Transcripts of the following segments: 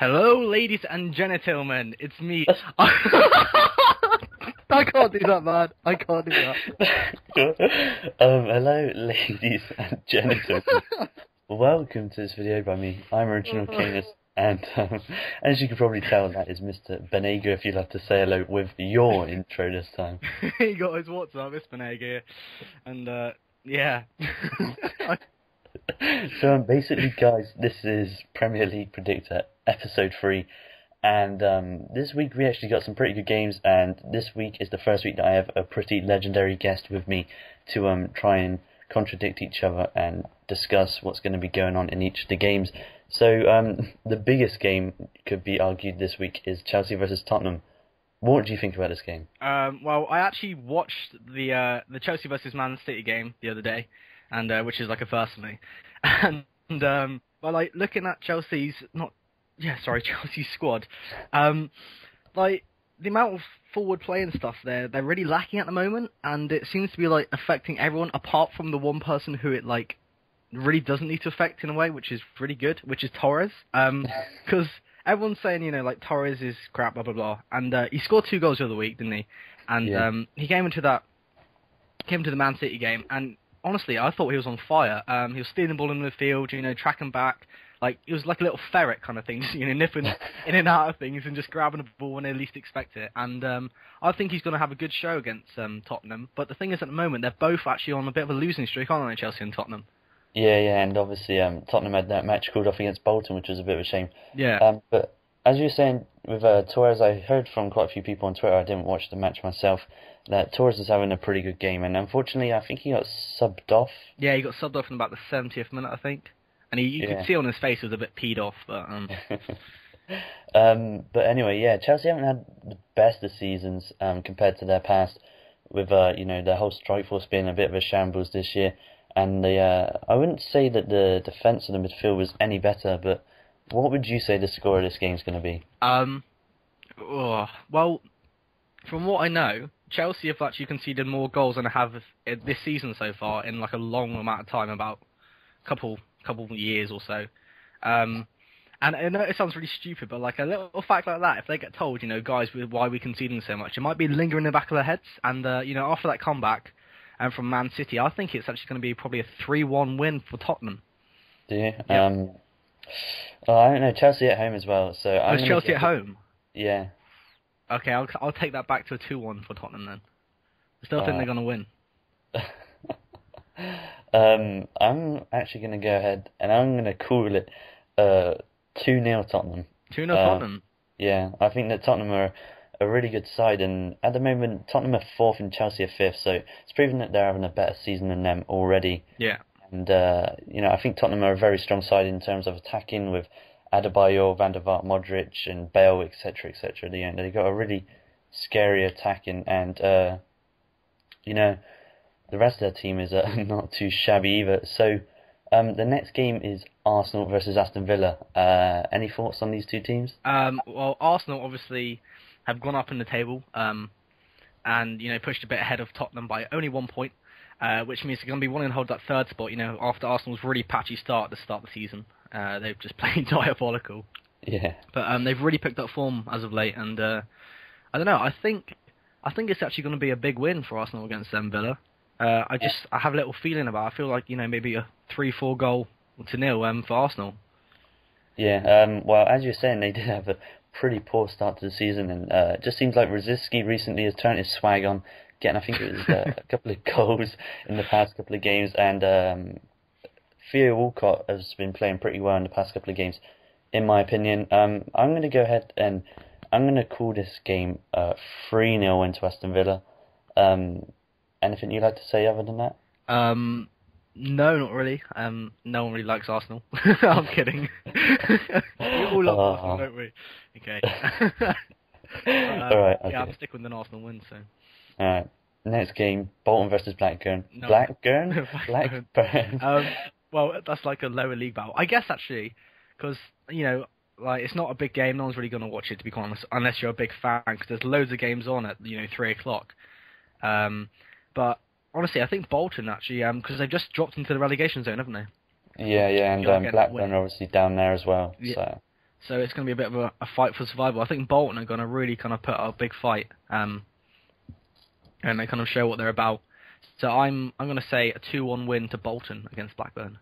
Hello, ladies and gentlemen. It's me. I can't do that, man. I can't do that. Hello, ladies and gentlemen. Welcome to this video by me. I'm Original Canis, and as you can probably tell, that is Mr. Benager. If you'd like to say hello with your intro this time. He got his what's up, it's Benager, and yeah. So basically, guys, this is Premier League Predictor Ep.3. And this week we actually got some pretty good games, and this week is the first week that I have a pretty legendary guest with me to try and contradict each other and discuss what's going to be going on in each of the games. So the biggest game could be argued this week is Chelsea versus Tottenham. What do you think about this game? Well, I actually watched the Chelsea versus Man City game the other day, and which is like a first for me. And well, like looking at Chelsea's Chelsea squad, like the amount of forward play and stuff they're really lacking at the moment, and it seems to be like affecting everyone apart from the one person who it like really doesn't need to affect in a way, which is really good, which is Torres. Because everyone's saying, you know, like Torres is crap, blah blah blah, and he scored 2 goals the other week, didn't he? And he came into the Man City game, and honestly, I thought he was on fire. He was stealing the ball in the field, you know, tracking back. Like, it was like a little ferret kind of thing, just, you know, nipping in and out of things and just grabbing the ball when they least expect it. And I think he's going to have a good show against Tottenham. But the thing is, at the moment, they're both actually on a bit of a losing streak, aren't they, Chelsea and Tottenham? Yeah, and obviously Tottenham had that match called off against Bolton, which was a bit of a shame. Yeah. But as you were saying with Torres, I heard from quite a few people on Twitter, I didn't watch the match myself, that Torres is having a pretty good game. And unfortunately, I think he got subbed off. Yeah, he got subbed off in about the 70th minute, I think. And you could see on his face he was a bit peed off, but... But anyway, yeah, Chelsea haven't had the best of seasons compared to their past, with you know, their whole strike force being a bit of a shambles this year. And I wouldn't say that the defence of the midfield was any better, but what would you say the score of this game is going to be? Well, from what I know, Chelsea have actually conceded more goals than they have this season so far in like a long amount of time, about a couple of years or so. And I know it sounds really stupid, but like a little fact like that, if they get told, you know, guys, why we're conceding so much, it might be lingering in the back of their heads. And you know, after that comeback from Man City, I think it's actually going to be probably a 3-1 win for Tottenham. Do you? Yep. Well, I don't know. Chelsea at home as well. So is Chelsea at home? Yeah. Okay, I'll take that back to a 2-1 for Tottenham then. I still think they're going to win. I'm actually going to go ahead and I'm going to call it 2-0 Tottenham. 2-0 Tottenham? Yeah, I think that Tottenham are a really good side, and at the moment Tottenham are 4th and Chelsea are 5th, so it's proven that they're having a better season than them already. Yeah. And, you know, I think Tottenham are a very strong side in terms of attacking with Adebayor, Van der Vaart, Modric and Bale, etc, etc. They've got a really scary attacking, and, you know, the rest of their team is not too shabby either. So the next game is Arsenal versus Aston Villa. Any thoughts on these two teams? Well, Arsenal obviously have gone up in the table, and you know, pushed a bit ahead of Tottenham by only 1 point, which means they're going to be wanting to hold that third spot. You know, after Arsenal's really patchy start at the start of the season, they've just played diabolical. Yeah. But they've really picked up form as of late, and I don't know. I think it's actually going to be a big win for Arsenal against Villa. I have a little feeling about it. I feel like, you know, maybe a 3-4 goal to nil for Arsenal. Yeah, well, as you're saying, they did have a pretty poor start to the season, and it just seems like Rosicky recently has turned his swag on, getting, I think it was a couple of goals in the past couple of games, and Theo Walcott has been playing pretty well in the past couple of games, in my opinion. I'm going to go ahead and I'm going to call this game 3-0 into Aston Villa. Anything you'd like to say other than that? No, not really. No one really likes Arsenal. I'm kidding. We all love Arsenal, don't we? Okay. Alright, okay. Yeah, I'm sticking with an Arsenal win, so. Alright. Next game, Bolton versus Blackburn. No. Blackburn? Blackburn. Well, that's like a lower league battle. I guess, actually, because, you know, like, it's not a big game. No one's really going to watch it, to be quite honest, unless you're a big fan, because there's loads of games on at, you know, 3 o'clock. But honestly, I think Bolton actually, because they've just dropped into the relegation zone, haven't they? Yeah, and Blackburn are obviously down there as well. Yeah. So it's going to be a bit of a fight for survival. I think Bolton are going to really kind of put up a big fight, and they kind of show what they're about. So I'm going to say a 2-1 win to Bolton against Blackburn.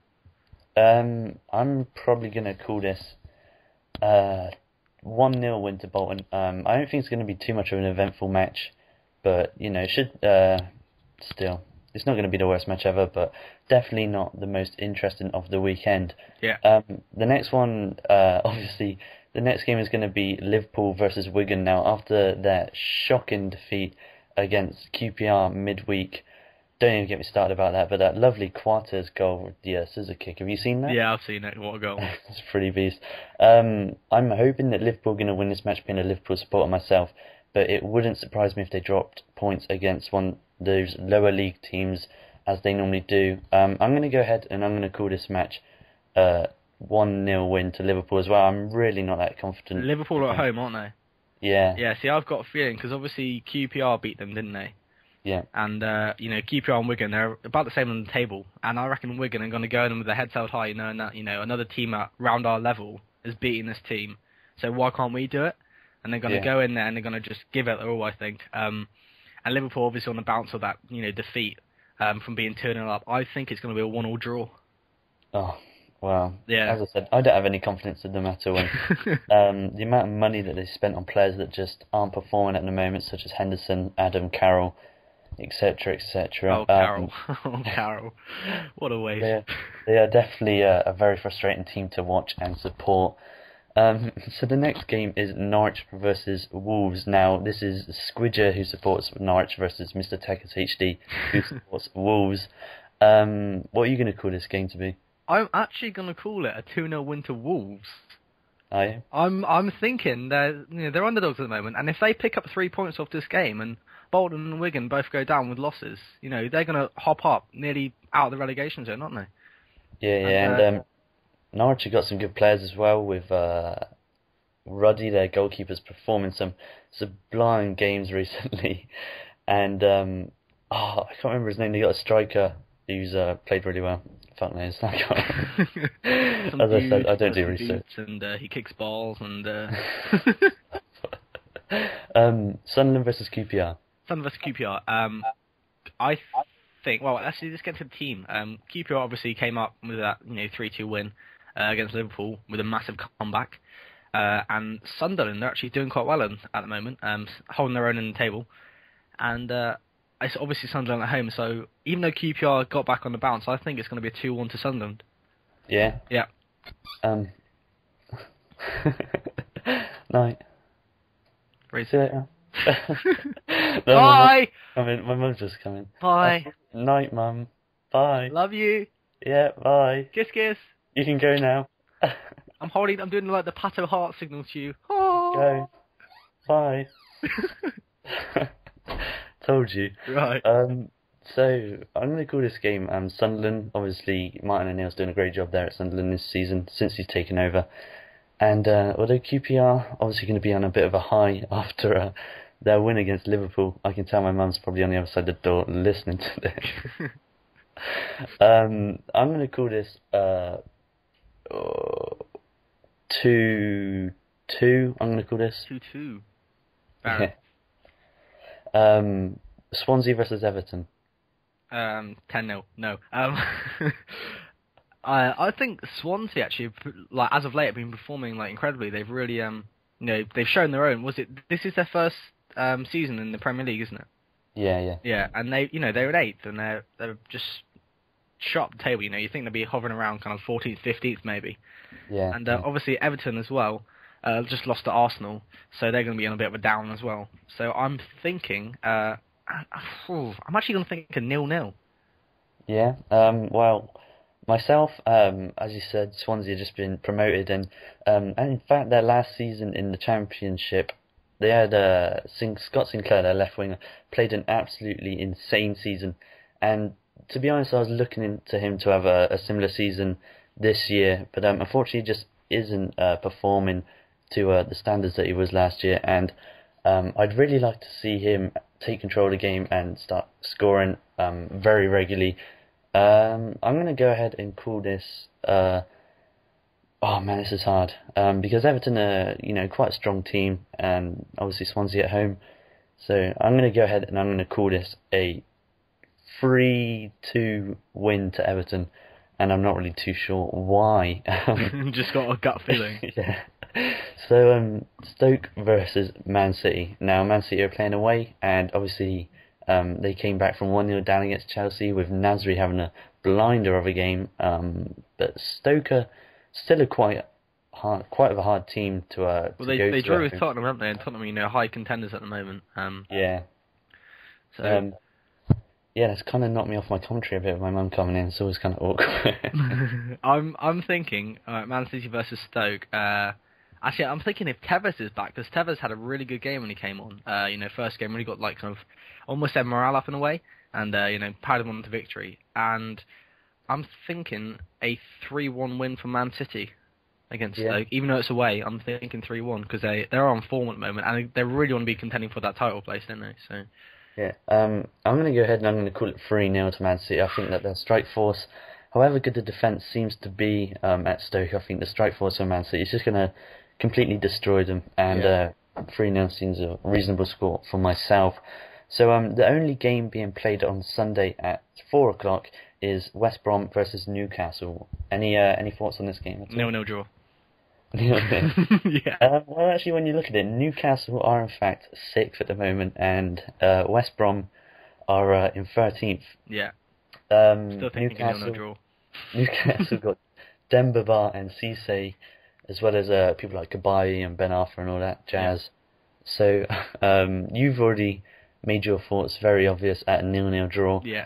I'm probably going to call this 1-0 win to Bolton. I don't think it's going to be too much of an eventful match, but it should still. It's not going to be the worst match ever, but definitely not the most interesting of the weekend. Yeah. The next one, obviously, the next game is going to be Liverpool versus Wigan. Now, after their shocking defeat against QPR midweek, don't even get me started about that, but that lovely Quarters goal with the scissor kick. Have you seen that? Yeah, I've seen it. What a goal. It's a pretty beast. I'm hoping that Liverpool are going to win this match, being a Liverpool supporter myself, but it wouldn't surprise me if they dropped points against one of those lower league teams, as they normally do. I'm going to go ahead and I'm going to call this match 1-0 win to Liverpool as well. I'm really not that confident. Liverpool are at home, aren't they? Yeah. Yeah, see, I've got a feeling, because obviously QPR beat them, didn't they? Yeah. And, QPR and Wigan, they're about the same on the table. And I reckon Wigan are going to go in with their heads held high, knowing that, another team around our level is beating this team. So why can't we do it? And they're going to go in there and they're going to just give it all, I think. And Liverpool, obviously, on the bounce of that, defeat from being 2-0 up, I think it's going to be a 1-1 draw. Oh, wow. Yeah. As I said, I don't have any confidence in them at all. The amount of money that they spent on players that just aren't performing at the moment, such as Henderson, Adam Carroll, etc., etc. Oh, Carroll. Carroll. What a waste. They are definitely a very frustrating team to watch and support. So the next game is Norwich versus Wolves. Now, this is Squidger who supports Norwich versus Mr. Tekers HD who supports Wolves. What are you going to call this game to be? I'm actually going to call it a 2-0 win to Wolves. Are you? I'm thinking they're underdogs at the moment, and if they pick up 3 points off this game and Bolton and Wigan both go down with losses, they're going to hop up nearly out of the relegation zone, aren't they? Yeah, and Norwich have got some good players as well, with Ruddy, their goalkeeper's performing some sublime games recently, and I can't remember his name. They got a striker who's played really well. Fuck knows. As I said, I don't do research. And he kicks balls and. Sunderland versus QPR. Sunderland versus QPR. I think. Well, actually, let's get to the team. QPR obviously came up with that 3-2 win against Liverpool with a massive comeback. And Sunderland, they're actually doing quite well at the moment, holding their own in the table. And it's obviously Sunderland at home, so even though QPR got back on the bounce, I think it's going to be a 2-1 to Sunderland. Yeah? Yeah. Night. Right. See you later. Bye! My mum's just coming. Bye. Night, Mum. Bye. Love you. Yeah, bye. Kiss, kiss. You can go now. I'm doing like the Pato heart signal to you. Oh. Go. Bye. Told you. Right. So I'm going to call this game Sunderland. Obviously, Martin O'Neill's doing a great job there at Sunderland this season since he's taken over. And although QPR obviously going to be on a bit of a high after their win against Liverpool, I can tell my mum's probably on the other side of the door listening to this. I'm going to call this 2-2. I'm going to call this 2-2. Yeah. Swansea versus Everton. 10-0. No. I think Swansea actually, like as of late, have been performing like incredibly. They've really, they've shown their own. This is their first season in the Premier League, isn't it? Yeah. Yeah, and they were 8th, and they're just shot up the table. You think they'd be hovering around kind of 14th, 15th maybe. Yeah. And obviously Everton as well, just lost to Arsenal, so they're going to be on a bit of a down as well. So I'm thinking, I'm actually going to think a 0-0. Yeah. Well. Myself, as you said, Swansea have just been promoted, and in fact, their last season in the Championship, they had Scott Sinclair, their left winger, played an absolutely insane season. And to be honest, I was looking into him to have a similar season this year, but unfortunately, he just isn't performing to the standards that he was last year. And I'd really like to see him take control of the game and start scoring very regularly. I'm going to go ahead and call this Oh man, this is hard. Because Everton are, quite a strong team, and obviously Swansea at home. So I'm going to go ahead and I'm going to call this a 3-2 win to Everton, and I'm not really too sure why. Just got a gut feeling. Yeah. So Stoke versus Man City. Now Man City are playing away, and obviously they came back from 1-0 down against Chelsea with Nasri having a blinder of a game. But Stoke are still a quite of a hard team to well, to they go they to. drew with Tottenham, haven't they? And Tottenham, high contenders at the moment. Yeah. So Yeah, that's kind of knocked me off my commentary a bit with my mum coming in. It's always kind of awkward. I'm thinking Man City versus Stoke. Actually, I'm thinking if Tevez is back, because Tevez had a really good game when he came on. First game really got like kind of almost their morale up in a way, and powered them on to victory. And I'm thinking a 3-1 win for Man City against Stoke, even though it's away. I'm thinking 3-1 because they're on form at the moment, and they really want to be contending for that title place, don't they? So. Yeah, I'm going to go ahead and I'm going to call it 3-0 to Man City. I think that their strike force, however good the defence seems to be at Stoke, I think the strike force of Man City is just going to completely destroy them. And 3-0 seems a reasonable score for myself. So the only game being played on Sunday at 4 o'clock is West Brom versus Newcastle. Any thoughts on this game? 0-0 draw. Yeah. Well, actually, when you look at it, Newcastle are in fact 6th at the moment, and West Brom are in 13th. Yeah. Still thinking Newcastle draw. Newcastle got Demba Ba and Cisse, as well as people like Kabayi and Ben Arthur and all that jazz. Yeah. So you've already made your thoughts very obvious at a 0-0 draw. Yeah.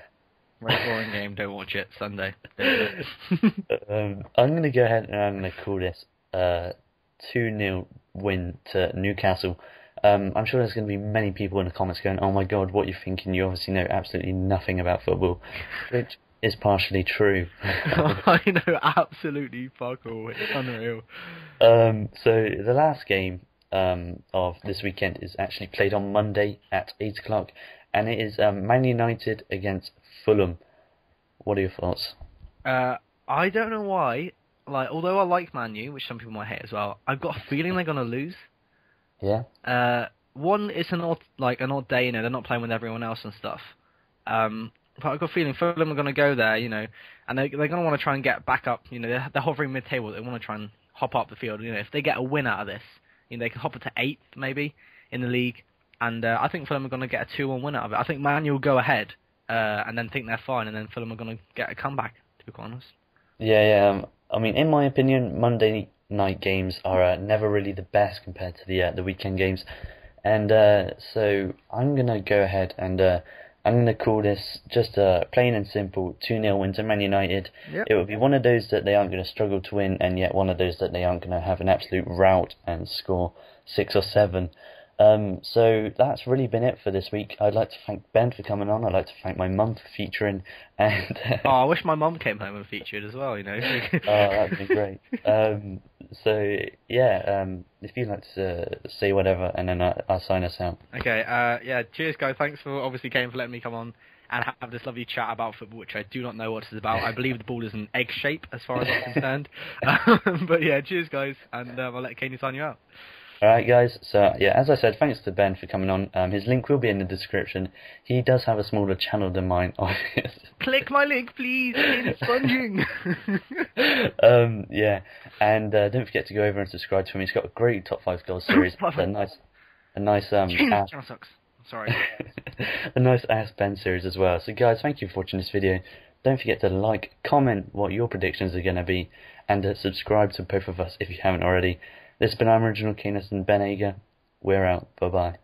Very boring game. Don't watch it. Sunday. I'm going to go ahead and I'm going to call this 2-0 win to Newcastle. I'm sure there's going to be many people in the comments going, "Oh my God, what are you thinking? You obviously know absolutely nothing about football," which is partially true. I know absolutely fuck all. It's unreal. So the last game of this weekend is actually played on Monday at 8 o'clock, and it is Man United against Fulham. What are your thoughts? I don't know why. Although I like Man U, which some people might hate as well, I've got a feeling they're gonna lose. Yeah. One, it's an odd day, they're not playing with everyone else and stuff. But I've got a feeling Fulham are gonna go there, and they're gonna want to try and get back up. They're hovering mid-table. They want to try and hop up the field. If they get a win out of this, they can hop it to 8th maybe in the league. And I think Fulham are gonna get a 2-1 win out of it. I think Man U will go ahead and then think they're fine, and then Fulham are gonna get a comeback. To be quite honest. Yeah. I mean, in my opinion, Monday night games are never really the best compared to the weekend games, and so I'm gonna go ahead and I'm gonna call this just a plain and simple 2-0 win to Man United. Yep. It would be one of those that they aren't going to struggle to win, and yet one of those that they aren't going to have an absolute rout and score 6 or 7. So that's really been it for this week. I'd like to thank Ben for coming on. I'd like to thank my mum for featuring. And I wish my mum came home and featured as well. Oh, that'd be great. So yeah, if you'd like to say whatever, and then I'll sign us out. Okay. Cheers, guys. Thanks for obviously for letting me come on and have this lovely chat about football, which I do not know what it's about. I believe the ball is an egg shape, as far as I'm concerned. But yeah, cheers, guys, and I'll let Kenny sign you out. Alright guys, so yeah, as I said, thanks to Ben for coming on. His link will be in the description. He does have a smaller channel than mine. Click my link, please. It's sponging. Yeah, and don't forget to go over and subscribe to him. He's got a great top 5 goals series. a nice Sorry. A nice Ask Ben series as well. So guys, thank you for watching this video. Don't forget to like, comment what your predictions are going to be, and subscribe to both of us if you haven't already. This has been our original Canis and Ben Ager. We're out. Bye bye.